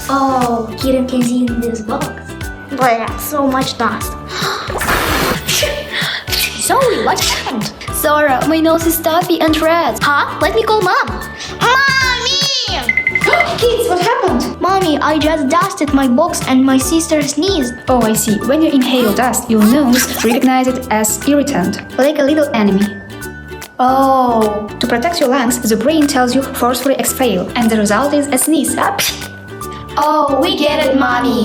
Oh, kitten can see in this box. But so much dust. Zoe, what happened? Zora, my nose is stuffy and red. Huh? Let me call Mom. Mommy! Kids, what happened? Mommy, I just dusted my box and my sister sneezed. Oh, I see. When you inhale dust, your nose recognizes it as irritant, like a little enemy. Oh. To protect your lungs, the brain tells you forcefully exhale, and the result is a sneeze. Oh, we get it, Mommy.